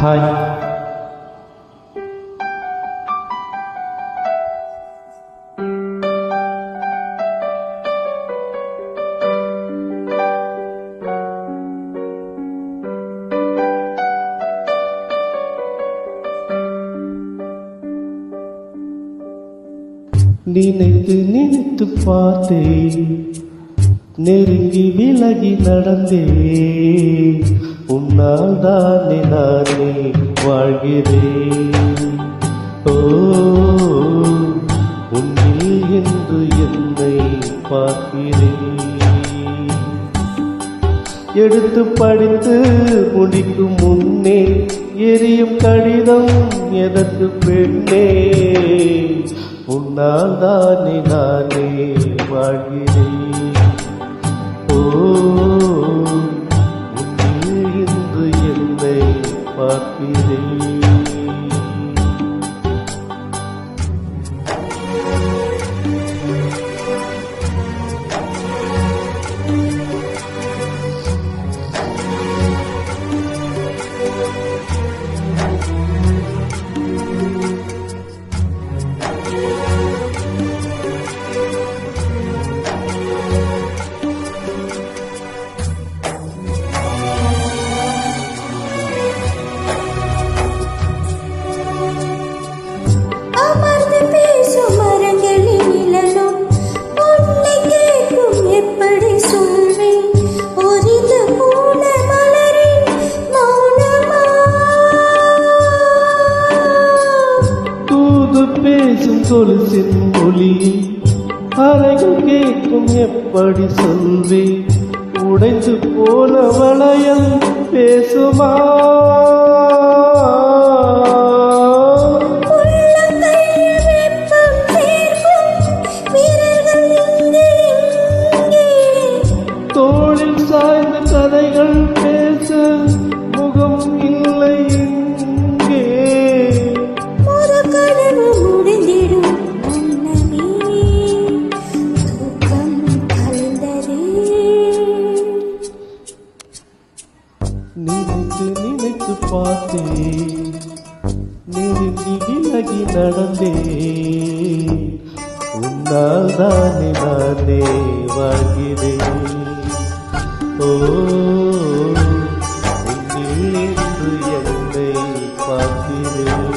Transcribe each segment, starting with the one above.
Hi. நினைத்து நினைத்து பார்த்தேன், நெருங்கி விலகி நடந்தே, உன்னால் தானே நானே வாழ்கிறேன். ஓ, உன்னில் என்று என்னை பார்க்கிறேன். எடுத்து படித்து முடிக்கும் முன்னே எரியும் கடிதம் எதற்கு பெண்ணே, உன்னால் தானே நானே வாழ்கிறேன். ஓ, உன்னில் இன்று என்னை பார்க்கிறேன். பேசும் கொலுசின் ஒளியில் அறைகள் கேட்கும் எப்படி சொல்வேன், உடைந்து போன வளையல் பேசுமா? தோளில் சாய்ந்த கதைகள் பேச முகம் இல்லை இங்கே. நினைத்து நினைத்து பார்த்தேன், நெருங்கி விலகி நடந்தேன், உன்னால் தானே நானே வாழ்கிறேன். ஓ, உன்னில் என்று என்னை பார்க்கிறேன்.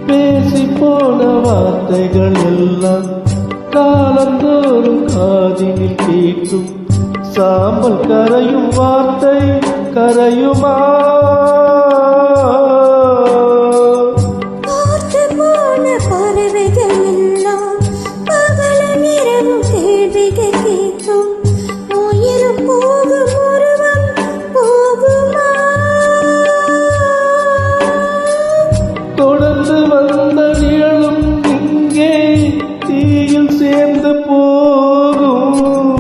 பேசி போன வார்த்தைகள் எல்லாம் காலந்தோறும் காதினில் கேட்கும், சாம்பல் கரையும் வார்த்தை கரையுமா? தொடர்ந்து வந்த நிழலும் இங்கே தீயில் சேர்ந்து போகும்.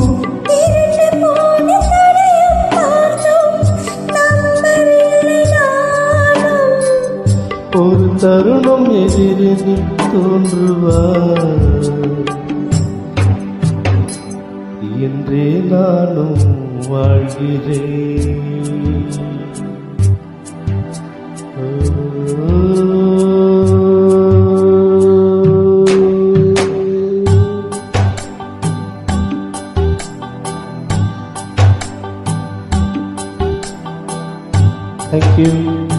ஒரு தருணம் எதிரில் தோன்றுவார் என்றே நானும் வாழ்கிறேன். Thank you.